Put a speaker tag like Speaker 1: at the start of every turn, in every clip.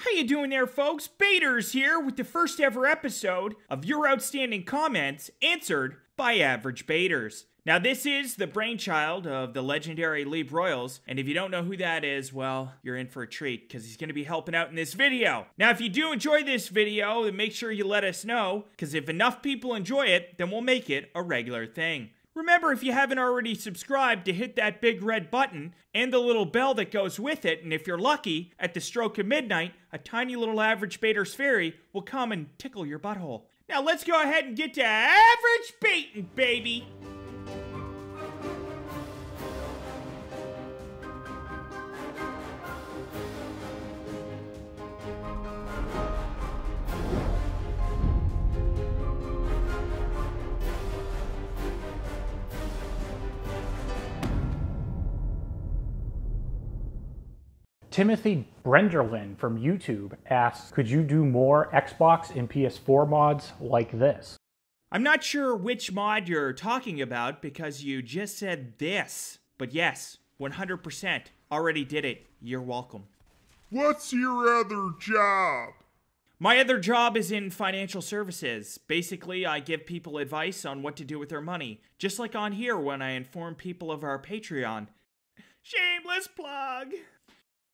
Speaker 1: How you doing there, folks? Baters here with the first ever episode of your outstanding comments answered by Averagebaters. Now, this is the brainchild of the legendary Lee Broyles, and if you don't know who that is, well, you're in for a treat, because he's going to be helping out in this video. Now, if you do enjoy this video, then make sure you let us know, because if enough people enjoy it, then we'll make it a regular thing. Remember, if you haven't already subscribed, to hit that big red button and the little bell that goes with it, and if you're lucky, at the stroke of midnight, a tiny little Averagebaters fairy will come and tickle your butthole. Now let's go ahead and get to average baiting, baby!
Speaker 2: Timothy Brenderlin from YouTube asks, could you do more Xbox and PS4 mods like this?
Speaker 1: I'm not sure which mod you're talking about because you just said this. But yes, 100%. Already did it. You're welcome.
Speaker 3: What's your other job?
Speaker 1: My other job is in financial services. Basically, I give people advice on what to do with their money. Just like on here when I inform people of our Patreon. Shameless plug!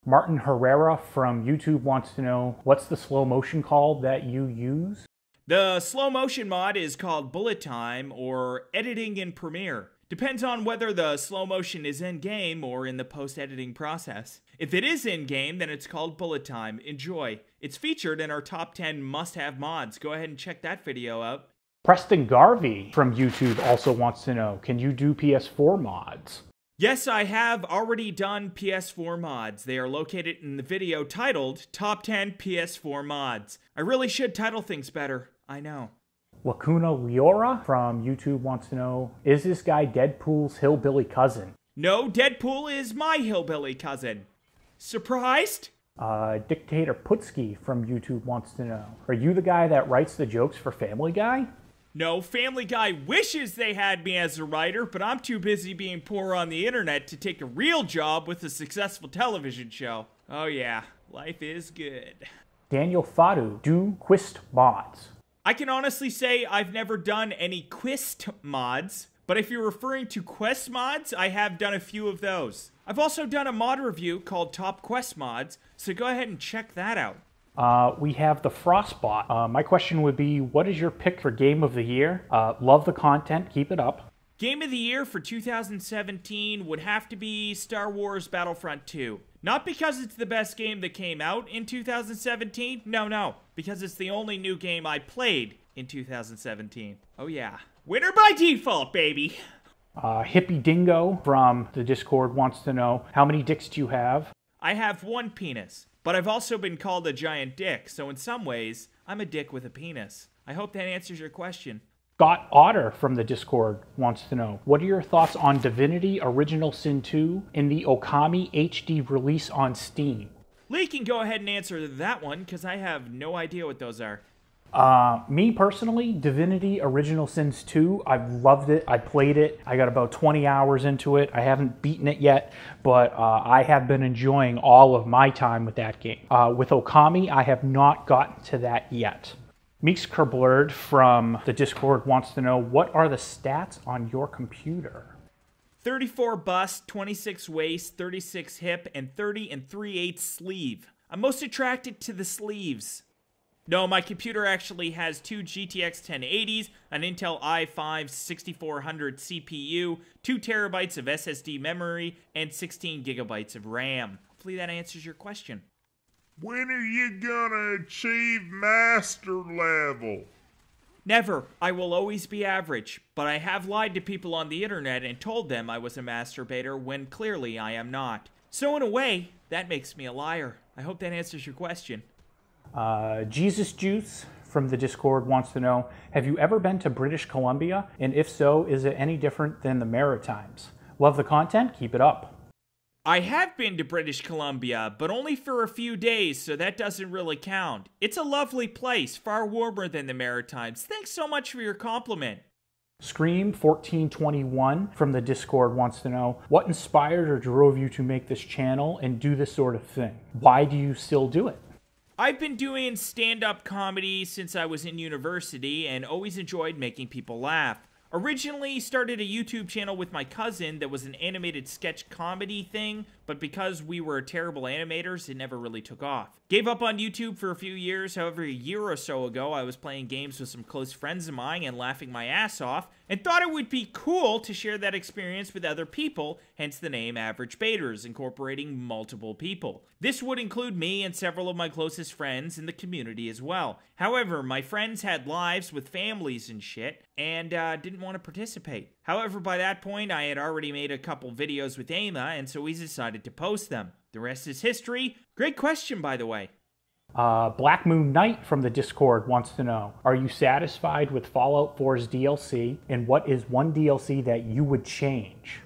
Speaker 2: Martin Herrera from YouTube wants to know, what's the slow motion called that you use?
Speaker 1: The slow motion mod is called bullet time or editing in Premiere. Depends on whether the slow motion is in-game or in the post-editing process. If it is in-game, then it's called bullet time. Enjoy. It's featured in our top 10 must-have mods. Go ahead and check that video out.
Speaker 2: Preston Garvey from YouTube also wants to know, can you do PS4 mods?
Speaker 1: Yes, I have already done PS4 mods. They are located in the video titled Top 10 PS4 Mods. I really should title things better. I know.
Speaker 2: Lacuna Leora from YouTube wants to know, is this guy Deadpool's hillbilly cousin?
Speaker 1: No, Deadpool is my hillbilly cousin. Surprised?
Speaker 2: Dictator Putski from YouTube wants to know, are you the guy that writes the jokes for Family Guy?
Speaker 1: No, Family Guy wishes they had me as a writer, but I'm too busy being poor on the internet to take a real job with a successful television show. Oh yeah, life is good.
Speaker 2: Daniel Fadu, do Quist mods.
Speaker 1: I can honestly say I've never done any Quist mods, but if you're referring to Quest mods, I have done a few of those. I've also done a mod review called Top Quest Mods, so go ahead and check that out.
Speaker 2: We have the Frostbot. My question would be, what is your pick for Game of the Year? Love the content, keep it up.
Speaker 1: Game of the Year for 2017 would have to be Star Wars Battlefront 2. Not because it's the best game that came out in 2017, no, because it's the only new game I played in 2017. Oh yeah. Winner by default, baby!
Speaker 2: Hippie Dingo from the Discord wants to know, how many dicks do you have?
Speaker 1: I have one penis. But I've also been called a giant dick, so in some ways, I'm a dick with a penis. I hope that answers your question.
Speaker 2: Scott Otter from the Discord wants to know, what are your thoughts on Divinity Original Sin 2 in the Okami HD release on Steam?
Speaker 1: Lee can go ahead and answer that one, because I have no idea what those are.
Speaker 2: Me personally, Divinity Original Sins 2, I've loved it. I played it. I got about 20 hours into it. I haven't beaten it yet, but I have been enjoying all of my time with that game. With Okami, I have not gotten to that yet. Meeks Kerblurred from the Discord wants to know, what are the stats on your computer?
Speaker 1: 34 bust, 26 waist, 36 hip, and 30 3/8 sleeve. I'm most attracted to the sleeves. No, my computer actually has two GTX 1080s, an Intel i5 6400 CPU, 2 terabytes of SSD memory, and 16 gigabytes of RAM. Hopefully that answers your question.
Speaker 3: When are you gonna achieve master level?
Speaker 1: Never. I will always be average, but I have lied to people on the internet and told them I was a masturbator when clearly I am not. So in a way, that makes me a liar. I hope that answers your question.
Speaker 2: Jesus Juice from the Discord wants to know, have you ever been to British Columbia? And if so, is it any different than the Maritimes? Love the content, keep it up.
Speaker 1: I have been to British Columbia, but only for a few days, so that doesn't really count. It's a lovely place, far warmer than the Maritimes. Thanks so much for your compliment.
Speaker 2: Scream1421 from the Discord wants to know, what inspired or drove you to make this channel and do this sort of thing? Why do you still do it?
Speaker 1: I've been doing stand-up comedy since I was in university and always enjoyed making people laugh. Originally started a YouTube channel with my cousin that was an animated sketch comedy thing, but because we were terrible animators, it never really took off. Gave up on YouTube for a few years, however a year or so ago I was playing games with some close friends of mine and laughing my ass off, and thought it would be cool to share that experience with other people, hence the name Averagebaters, incorporating multiple people. This would include me and several of my closest friends in the community as well. However, my friends had lives with families and shit, and didn't want to participate. However, by that point, I had already made a couple videos with Ama, and so we decided to post them. The rest is history. Great question, by the way.
Speaker 2: Black Moon Knight from the Discord wants to know, are you satisfied with Fallout 4's DLC, and what is one DLC that you would change?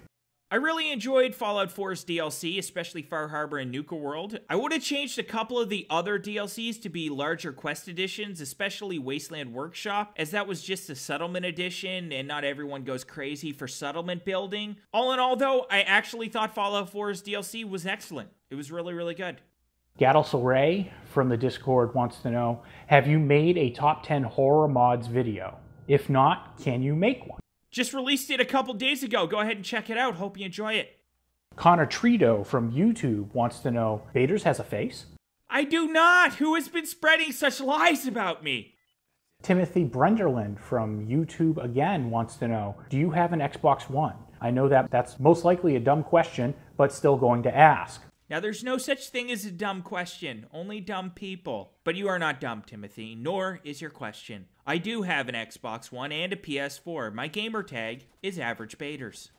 Speaker 1: I really enjoyed Fallout 4's DLC, especially Far Harbor and Nuka World. I would have changed a couple of the other DLCs to be larger quest editions, especially Wasteland Workshop, as that was just a settlement edition and not everyone goes crazy for settlement building. All in all though, I actually thought Fallout 4's DLC was excellent. It was really, really good.
Speaker 2: Gaddle Soray from the Discord wants to know, have you made a top 10 horror mods video? If not, can you make one?
Speaker 1: Just released it a couple days ago. Go ahead and check it out. Hope you enjoy it.
Speaker 2: Connor Trito from YouTube wants to know, Baders has a face?
Speaker 1: I do not. Who has been spreading such lies about me?
Speaker 2: Timothy Brenderland from YouTube again wants to know, do you have an Xbox One? I know that's most likely a dumb question, but still going to ask.
Speaker 1: Now, there's no such thing as a dumb question, only dumb people. But you are not dumb, Timothy, nor is your question. I do have an Xbox One and a PS4. My gamer tag is Averagebaters.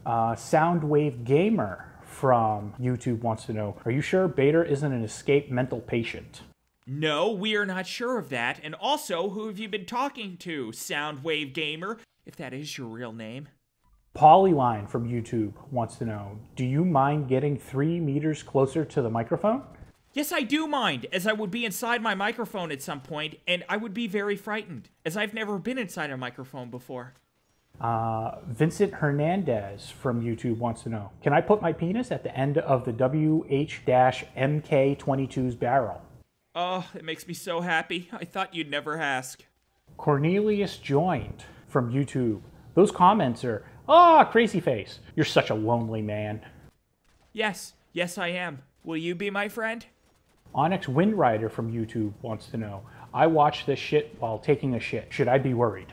Speaker 2: Soundwave Gamer from YouTube wants to know, are you sure Bader isn't an escaped mental patient?
Speaker 1: No, we are not sure of that. And also, who have you been talking to, Soundwave Gamer, if that is your real name?
Speaker 2: Polyline from YouTube wants to know, do you mind getting 3 meters closer to the microphone?
Speaker 1: Yes, I do mind, as I would be inside my microphone at some point, and I would be very frightened, as I've never been inside a microphone before.
Speaker 2: Vincent Hernandez from YouTube wants to know, can I put my penis at the end of the WH-MK22's barrel?
Speaker 1: Oh, it makes me so happy. I thought you'd never ask.
Speaker 2: Cornelius Joined from YouTube. Those comments are, crazy face. You're such a lonely man.
Speaker 1: Yes, I am. Will you be my friend?
Speaker 2: Onyx Windrider from YouTube wants to know, I watch this shit while taking a shit. Should I be worried?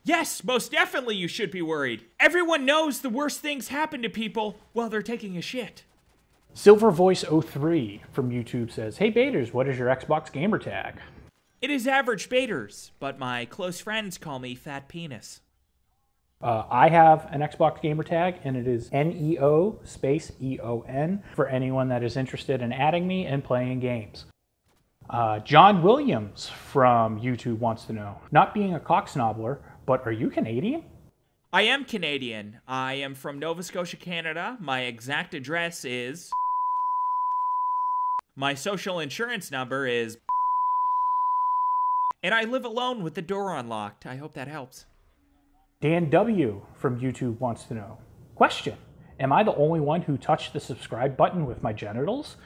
Speaker 1: Yes, most definitely you should be worried. Everyone knows the worst things happen to people while they're taking a shit.
Speaker 2: Silvervoice03 from YouTube says, hey Baders, what is your Xbox gamer tag?
Speaker 1: It is Averagebaters, but my close friends call me Fat Penis.
Speaker 2: I have an Xbox gamer tag, and it is NEO space EON for anyone that is interested in adding me and playing games. John Williams from YouTube wants to know, not being a cocksnobbler, but are you Canadian?
Speaker 1: I am Canadian. I am from Nova Scotia, Canada. My exact address is... My social insurance number is... And I live alone with the door unlocked. I hope that helps.
Speaker 2: Dan W. from YouTube wants to know, question, am I the only one who touched the subscribe button with my genitals?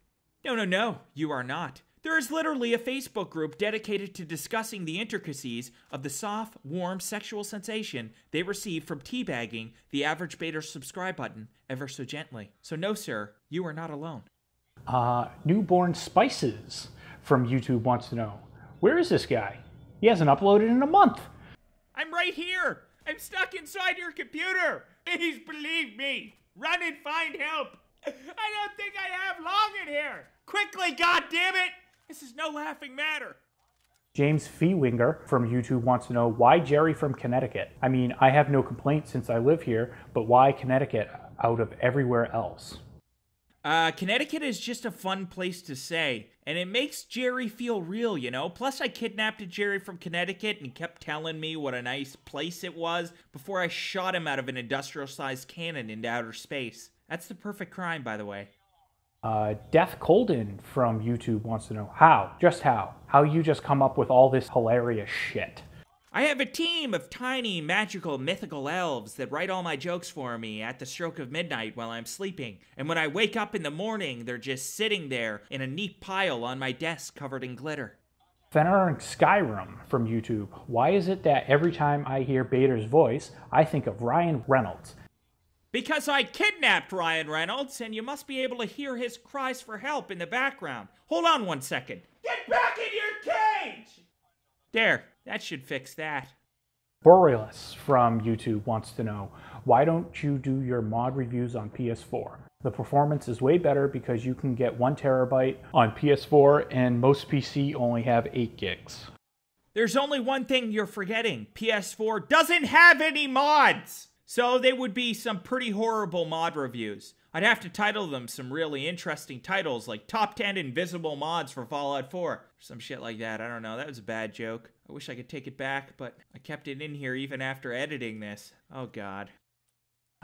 Speaker 1: No, you are not. There is literally a Facebook group dedicated to discussing the intricacies of the soft, warm sexual sensation they receive from teabagging the Averagebaters subscribe button ever so gently. So no, sir, you are not alone.
Speaker 2: Newborn Spices from YouTube wants to know, where is this guy? He hasn't uploaded in a month.
Speaker 1: I'm right here. I'm stuck inside your computer. Please believe me. Run and find help. I don't think I have long in here. Quickly, goddammit. This is no laughing matter.
Speaker 2: James Feewinger from YouTube wants to know, why Jerry from Connecticut? I mean, I have no complaints since I live here, but why Connecticut out of everywhere else?
Speaker 1: Connecticut is just a fun place to say, and it makes Jerry feel real, you know? Plus, I kidnapped a Jerry from Connecticut and he kept telling me what a nice place it was before I shot him out of an industrial-sized cannon into outer space. That's the perfect crime, by the way.
Speaker 2: Death Colden from YouTube wants to know, how? Just how? How you just come up with all this hilarious shit?
Speaker 1: I have a team of tiny, magical, mythical elves that write all my jokes for me at the stroke of midnight while I'm sleeping. And when I wake up in the morning, they're just sitting there in a neat pile on my desk covered in glitter.
Speaker 2: Fenrir Skyrim from YouTube. Why is it that every time I hear Bader's voice, I think of Ryan Reynolds?
Speaker 1: Because I kidnapped Ryan Reynolds, and you must be able to hear his cries for help in the background. Hold on 1 second. Get back in your cage! There, that should fix that.
Speaker 2: Broyles from YouTube wants to know, why don't you do your mod reviews on PS4? The performance is way better because you can get 1 terabyte on PS4 and most PC only have 8 gigs.
Speaker 1: There's only one thing you're forgetting. PS4 doesn't have any mods! So they would be some pretty horrible mod reviews. I'd have to title them some really interesting titles like Top 10 Invisible Mods for Fallout 4. Or some shit like that. I don't know. That was a bad joke. I wish I could take it back, but I kept it in here even after editing this. Oh, God.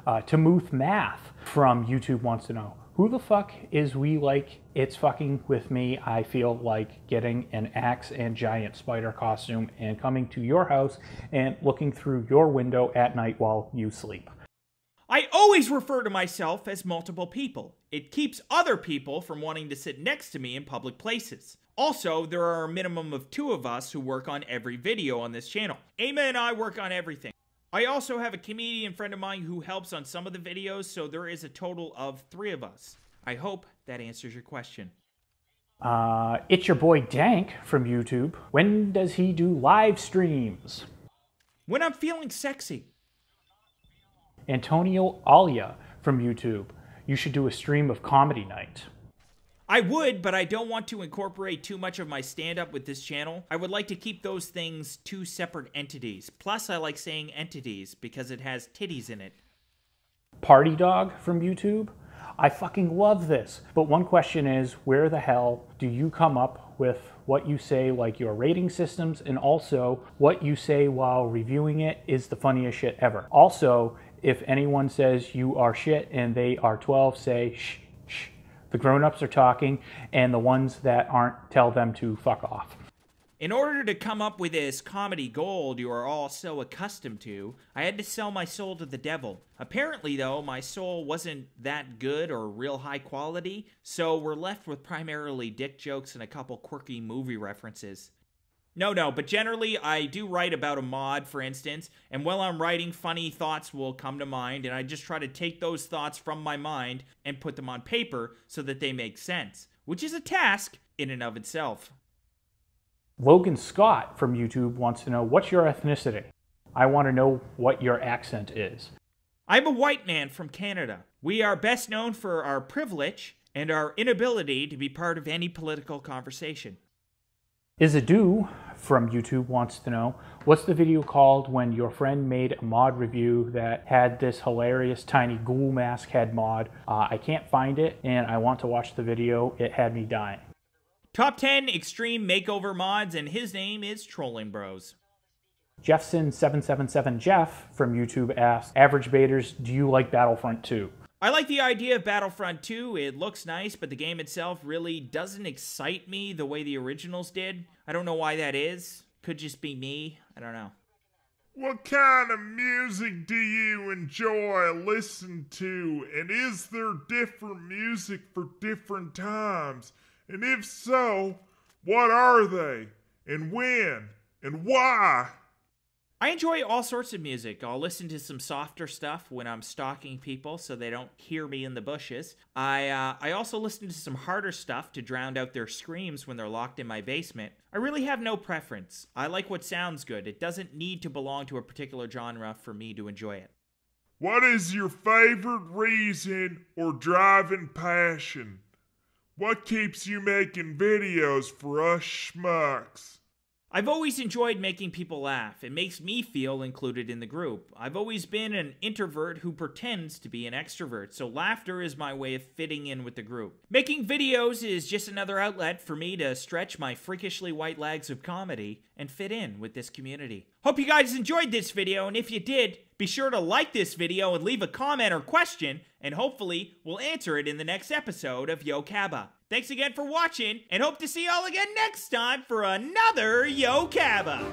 Speaker 2: Tamuth Math from YouTube wants to know, who the fuck is We Like It's Fucking With Me? I feel like getting an axe and giant spider costume and coming to your house and looking through your window at night while you sleep.
Speaker 1: I always refer to myself as multiple people. It keeps other people from wanting to sit next to me in public places. Also, there are a minimum of 2 of us who work on every video on this channel. Ama and I work on everything. I also have a comedian friend of mine who helps on some of the videos, so there is a total of 3 of us. I hope that answers your question.
Speaker 2: It's your boy Dank from YouTube. When does he do live streams?
Speaker 1: When I'm feeling sexy.
Speaker 2: Antonio Alia from YouTube. You should do a stream of comedy night.
Speaker 1: I would, but I don't want to incorporate too much of my stand-up with this channel. I would like to keep those things 2 separate entities. Plus, I like saying entities because it has titties in it.
Speaker 2: Party Dog from YouTube. I fucking love this. But one question is, where the hell do you come up with what you say, like your rating systems, and also what you say while reviewing it is the funniest shit ever. Also, if anyone says you are shit and they are 12, say shh, shh. The grown-ups are talking, and the ones that aren't, tell them to fuck off.
Speaker 1: In order to come up with this comedy gold you are all so accustomed to, I had to sell my soul to the devil. Apparently, though, my soul wasn't that good or real high quality, so we're left with primarily dick jokes and a couple quirky movie references. No, but generally I do write about a mod, for instance, and while I'm writing, funny thoughts will come to mind, and I just try to take those thoughts from my mind and put them on paper so that they make sense, which is a task in and of itself.
Speaker 2: Logan Scott from YouTube wants to know, what's your ethnicity? I want to know what your accent is.
Speaker 1: I'm a white man from Canada. We are best known for our privilege and our inability to be part of any political conversation.
Speaker 2: Isadu from YouTube wants to know, what's the video called when your friend made a mod review that had this hilarious tiny ghoul mask head mod? I can't find it, and I want to watch the video. It had me dying.
Speaker 1: Top 10 extreme makeover mods, and his name is Trolling Bros.
Speaker 2: Jeffson777 Jeff from YouTube asks, Averagebaters, do you like Battlefront 2?
Speaker 1: I like the idea of Battlefront 2. It looks nice, but the game itself really doesn't excite me the way the originals did. I don't know why that is. Could just be me. I don't know.
Speaker 3: What kind of music do you enjoy listening to? And is there different music for different times? And if so, what are they? And when? And why?
Speaker 1: I enjoy all sorts of music. I'll listen to some softer stuff when I'm stalking people so they don't hear me in the bushes. I also listen to some harder stuff to drown out their screams when they're locked in my basement. I really have no preference. I like what sounds good. It doesn't need to belong to a particular genre for me to enjoy it.
Speaker 3: What is your favorite reason or driving passion? What keeps you making videos for us schmucks?
Speaker 1: I've always enjoyed making people laugh. It makes me feel included in the group. I've always been an introvert who pretends to be an extrovert, so laughter is my way of fitting in with the group. Making videos is just another outlet for me to stretch my freakishly white legs of comedy and fit in with this community. Hope you guys enjoyed this video, and if you did, be sure to like this video and leave a comment or question, and hopefully we'll answer it in the next episode of Yo CABA. Thanks again for watching, and hope to see y'all again next time for another Yo CABA.